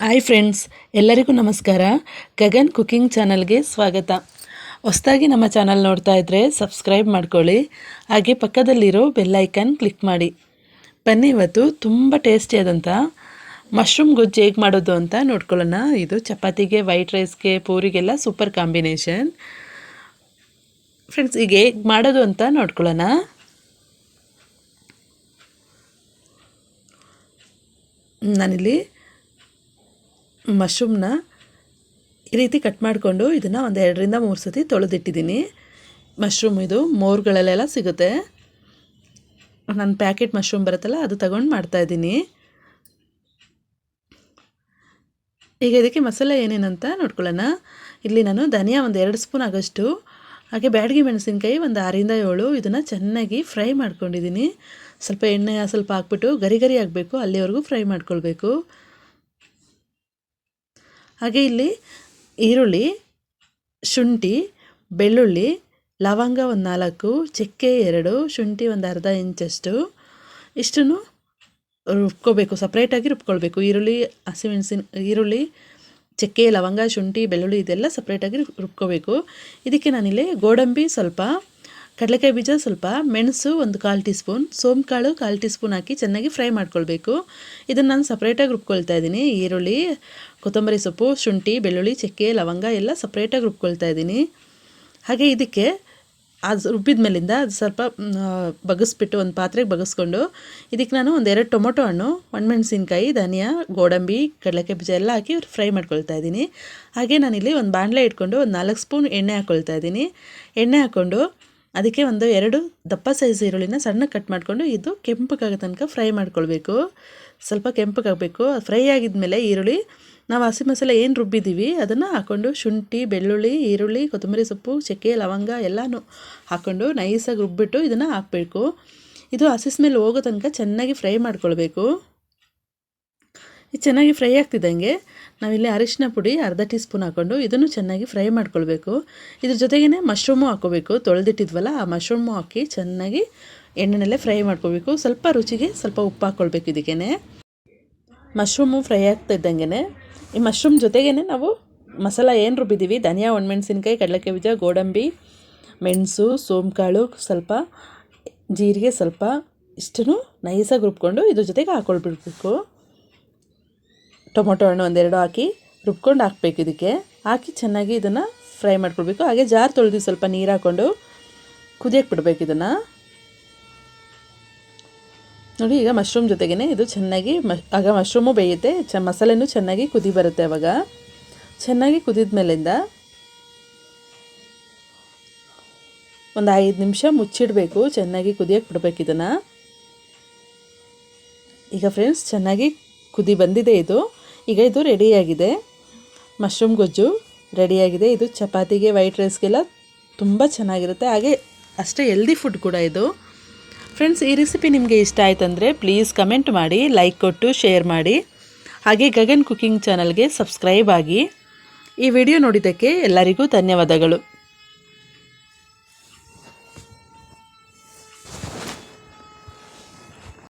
Hi friends, ಎಲ್ಲರಿಗೂ ನಮಸ್ಕಾರ. Gagan cooking ಚಾನಲ್ಗೆ ಸ್ವಾಗತ. ಹೊಸದಾಗಿ ನಮ್ಮ ಚಾನಲ್ ನೋಡ್ತಾ ಇದ್ದರೆ ಸಬ್ಸ್ಕ್ರೈಬ್ ಮಾಡ್ಕೊಳ್ಳಿ, ಹಾಗೆ ಪಕ್ಕದಲ್ಲಿರೋ ಬೆಲ್ ಐಕನ್ ಕ್ಲಿಕ್ ಮಾಡಿ. ಬನ್ನಿ ಇವತ್ತು ತುಂಬ ಟೇಸ್ಟಿಯಾದಂಥ ಮಶ್ರೂಮ್ ಗೊಜ್ಜು ಹೇಗೆ ಮಾಡೋದು ಅಂತ ನೋಡ್ಕೊಳ್ಳೋಣ. ಇದು ಚಪಾತಿಗೆ, ವೈಟ್ ರೈಸ್ಗೆ, ಪೂರಿಗೆಲ್ಲ ಸೂಪರ್ ಕಾಂಬಿನೇಷನ್. ಫ್ರೆಂಡ್ಸ್, ಈಗ ಹೇಗೆ ಮಾಡೋದು ಅಂತ ನೋಡ್ಕೊಳ್ಳೋಣ. ನಾನಿಲ್ಲಿ ಮಶ್ರೂಮ್ನ ಈ ರೀತಿ ಕಟ್ ಮಾಡಿಕೊಂಡು ಇದನ್ನು ಒಂದು 2ರಿಂದ 3 ಸತಿ ತೊಳೆದಿಟ್ಟಿದ್ದೀನಿ. ಮಶ್ರೂಮ್ ಇದು ಮೋರ್ಗಳಲ್ಲೆಲ್ಲ ಸಿಗುತ್ತೆ. ನನ್ನ ಪ್ಯಾಕೆಟ್ ಮಶ್ರೂಮ್ ಬರುತ್ತಲ್ಲ, ಅದು ತಗೊಂಡು ಮಾಡ್ತಾಯಿದ್ದೀನಿ. ಈಗ ಇದಕ್ಕೆ ಮಸಾಲೆ ಏನೇನಂತ ನೋಡ್ಕೊಳ್ಳೋಣ. ಇಲ್ಲಿ ನಾನು ಧನಿಯಾ ಒಂದು 2 ಸ್ಪೂನ್ ಆಗೋಷ್ಟು, ಹಾಗೆ ಬ್ಯಾಡಗಿ ಮೆಣಸಿನ್ಕಾಯಿ ಒಂದು 6ರಿಂದ 7 ಇದನ್ನು ಚೆನ್ನಾಗಿ ಫ್ರೈ ಮಾಡ್ಕೊಂಡಿದ್ದೀನಿ. ಸ್ವಲ್ಪ ಎಣ್ಣೆ ಸ್ವಲ್ಪ ಹಾಕ್ಬಿಟ್ಟು ಗರಿ ಗರಿ ಆಗಬೇಕು, ಅಲ್ಲಿವರೆಗೂ ಫ್ರೈ ಮಾಡ್ಕೊಳ್ಬೇಕು. ಹಾಗೆ ಇಲ್ಲಿ ಈರುಳ್ಳಿ, ಶುಂಠಿ, ಬೆಳ್ಳುಳ್ಳಿ, ಲವಂಗ ಒಂದು 4, ಚಕ್ಕೆ 2, ಶುಂಠಿ ಒಂದು ಅರ್ಧ ಇಂಚಷ್ಟು ಇಷ್ಟನ್ನು ರುಬ್ಕೋಬೇಕು. ಸಪ್ರೇಟಾಗಿ ರುಬ್ಕೊಳ್ಬೇಕು. ಈರುಳ್ಳಿ, ಚಕ್ಕೆ, ಲವಂಗ, ಶುಂಠಿ, ಬೆಳ್ಳುಳ್ಳಿ ಇದೆಲ್ಲ ಸಪ್ರೇಟಾಗಿ ರುಬ್ಕೋಬೇಕು. ಇದಕ್ಕೆ ನಾನಿಲ್ಲಿ ಗೋಡಂಬಿ ಸ್ವಲ್ಪ, ಕಡಲೆಕಾಯಿ ಬೀಜ ಸ್ವಲ್ಪ, ಮೆಣಸು ಒಂದು 1/4 ಟೀ ಸ್ಪೂನ್, ಸೋಂಕಾಳು 1/4 ಟೀ ಸ್ಪೂನ್ ಹಾಕಿ ಚೆನ್ನಾಗಿ ಫ್ರೈ ಮಾಡ್ಕೊಳ್ಬೇಕು. ಇದನ್ನು ನಾನು ಸಪ್ರೇಟಾಗಿ ರುಬ್ಕೊಳ್ತಾ ಇದ್ದೀನಿ. ಈರುಳ್ಳಿ, ಕೊತ್ತಂಬರಿ ಸೊಪ್ಪು, ಶುಂಠಿ, ಬೆಳ್ಳುಳ್ಳಿ, ಚಕ್ಕೆ, ಲವಂಗ ಎಲ್ಲ ಸಪ್ರೇಟಾಗಿ ರುಬ್ಕೊಳ್ತಾ ಇದ್ದೀನಿ. ಹಾಗೆ ಇದಕ್ಕೆ ಅದು ರುಬ್ಬಿದ ಮೇಲಿಂದ ಅದು ಸ್ವಲ್ಪ ಬಗ್ಗಿಸ್ಬಿಟ್ಟು ಒಂದು ಪಾತ್ರೆಗೆ ಬಗ್ಗಿಸ್ಕೊಂಡು ಇದಕ್ಕೆ ನಾನು ಒಂದು 2 ಟೊಮೊಟೊ ಹಣ್ಣು, ಒಣಮೆಣಸಿನ್ಕಾಯಿ, ಧನಿಯಾ, ಗೋಡಂಬಿ, ಕಡಲೆಕಾಯಿ ಬೀಜ ಎಲ್ಲ ಹಾಕಿ ಫ್ರೈ ಮಾಡ್ಕೊಳ್ತಾ ಇದ್ದೀನಿ. ಹಾಗೆ ನಾನಿಲ್ಲಿ ಒಂದು ಬಾಣಲೆ ಇಟ್ಕೊಂಡು ಒಂದು 4 ಸ್ಪೂನ್ ಎಣ್ಣೆ ಹಾಕ್ಕೊಳ್ತಾ ಇದ್ದೀನಿ. ಎಣ್ಣೆ ಹಾಕ್ಕೊಂಡು ಅದಕ್ಕೆ ಒಂದು 2 ದಪ್ಪ ಸೈಜ್ ಈರುಳ್ಳಿನ ಸಣ್ಣಗೆ ಕಟ್ ಮಾಡಿಕೊಂಡು ಇದು ಕೆಂಪಗಾಗೋ ತನಕ ಫ್ರೈ ಮಾಡ್ಕೊಳ್ಬೇಕು. ಸ್ವಲ್ಪ ಕೆಂಪಗಾಗಬೇಕು. ಫ್ರೈ ಆಗಿದ್ಮೇಲೆ ಈರುಳ್ಳಿ, ನಾವು ಹಸಿ ಮಸಾಲೆ ಏನು ರುಬ್ಬಿದ್ದೀವಿ ಅದನ್ನು ಹಾಕ್ಕೊಂಡು ಶುಂಠಿ, ಬೆಳ್ಳುಳ್ಳಿ, ಈರುಳ್ಳಿ, ಕೊತ್ತಂಬರಿ ಸೊಪ್ಪು, ಚಕ್ಕೆ, ಲವಂಗ ಎಲ್ಲನೂ ಹಾಕ್ಕೊಂಡು ನೈಸಾಗಿ ರುಬ್ಬಿಟ್ಟು ಇದನ್ನು ಹಾಕಬೇಕು. ಇದು ಹಸಿ ಸ್ಮೆಲ್ ಹೋಗೋ ತನಕ ಚೆನ್ನಾಗಿ ಫ್ರೈ ಮಾಡ್ಕೊಳ್ಬೇಕು. ಇದು ಚೆನ್ನಾಗಿ ಫ್ರೈ ಆಗ್ತಿದ್ದಂಗೆ ನಾವಿಲ್ಲಿ ಅರಿಶಿನ ಪುಡಿ ಅರ್ಧ ಟೀ ಸ್ಪೂನ್ ಹಾಕ್ಕೊಂಡು ಇದನ್ನು ಚೆನ್ನಾಗಿ ಫ್ರೈ ಮಾಡ್ಕೊಳ್ಬೇಕು. ಇದ್ರ ಜೊತೆಗೇ ಮಶ್ರೂಮು ಹಾಕ್ಕೋಬೇಕು. ತೊಳೆದಿಟ್ಟಿದ್ವಲ್ಲ ಆ ಮಶ್ರೂಮು ಹಾಕಿ ಚೆನ್ನಾಗಿ ಎಣ್ಣೆನಲ್ಲೇ ಫ್ರೈ ಮಾಡ್ಕೋಬೇಕು. ಸ್ವಲ್ಪ ರುಚಿಗೆ ಸ್ವಲ್ಪ ಉಪ್ಪು ಹಾಕ್ಕೊಳ್ಬೇಕು. ಇದಕ್ಕೇ ಮಶ್ರೂಮು ಫ್ರೈ ಆಗ್ತಿದ್ದಂಗೆ ಈ ಮಶ್ರೂಮ್ ಜೊತೆಗೇ ನಾವು ಮಸಾಲ ಏನು ರುಬ್ಬಿದ್ದೀವಿ, ಧನಿಯಾ, ಒಣಮೆಣಸಿನ್ಕಾಯಿ, ಕಡಲೆಕಾಯಿ ಬೀಜ, ಗೋಡಂಬಿ, ಮೆಣಸು, ಸೋಂಕಾಳು ಸ್ವಲ್ಪ, ಜೀರಿಗೆ ಸ್ವಲ್ಪ ಇಷ್ಟನ್ನು ನೈಸಾಗಿ ರುಬ್ಕೊಂಡು ಇದ್ರ ಜೊತೆಗೆ ಹಾಕ್ಕೊಳ್ಬಿಡ್ಬೇಕು. ಟೊಮೊಟೊ ಹಣ್ಣು 1-2 ಹಾಕಿ ರುಬ್ಕೊಂಡು ಹಾಕ್ಬೇಕು. ಇದಕ್ಕೆ ಹಾಕಿ ಚೆನ್ನಾಗಿ ಇದನ್ನು ಫ್ರೈ ಮಾಡ್ಕೊಳ್ಬೇಕು. ಹಾಗೆ ಜಾರ್ ತೊಳೆದು ಸ್ವಲ್ಪ ನೀರು ಹಾಕ್ಕೊಂಡು ಕುದಿಯಕ್ಕೆ ಬಿಡಬೇಕು. ಇದನ್ನು ನೋಡಿ, ಈಗ ಮಶ್ರೂಮ್ ಜೊತೆಗೇ ಇದು ಚೆನ್ನಾಗಿ ಆಗ ಮಶ್ರೂಮು ಬೇಯುತ್ತೆ, ಮಸಾಲೆನೂ ಚೆನ್ನಾಗಿ ಕುದಿ ಬರುತ್ತೆ. ಅವಾಗ ಚೆನ್ನಾಗಿ ಕುದಿದ ಮೇಲಿಂದ ಒಂದು 5 ನಿಮಿಷ ಮುಚ್ಚಿಡಬೇಕು. ಚೆನ್ನಾಗಿ ಕುದಿಯಕ್ಕೆ ಬಿಡಬೇಕು ಇದನ್ನು. ಈಗ ಫ್ರೆಂಡ್ಸ್, ಚೆನ್ನಾಗಿ ಕುದಿ ಬಂದಿದೆ ಇದು. ಈಗ ಇದು ರೆಡಿಯಾಗಿದೆ. ಮಶ್ರೂಮ್ ಗೊಜ್ಜು ರೆಡಿಯಾಗಿದೆ. ಇದು ಚಪಾತಿಗೆ, ವೈಟ್ ರೈಸ್ಗೆಲ್ಲ ತುಂಬ ಚೆನ್ನಾಗಿರುತ್ತೆ. ಹಾಗೆ ಅಷ್ಟೇ ಹೆಲ್ದಿ ಫುಡ್ ಕೂಡ ಇದು. ಫ್ರೆಂಡ್ಸ್, ಈ ರೆಸಿಪಿ ನಿಮಗೆ ಇಷ್ಟ ಆಯ್ತಂದರೆ ಪ್ಲೀಸ್ ಕಮೆಂಟ್ ಮಾಡಿ, ಲೈಕ್ ಕೊಟ್ಟು ಶೇರ್ ಮಾಡಿ. ಹಾಗೆ ಗಗನ್ ಕುಕಿಂಗ್ ಚಾನಲ್ಗೆ ಸಬ್ಸ್ಕ್ರೈಬ್ ಆಗಿ. ಈ ವಿಡಿಯೋ ನೋಡಿದ್ದಕ್ಕೆ ಎಲ್ಲರಿಗೂ ಧನ್ಯವಾದಗಳು.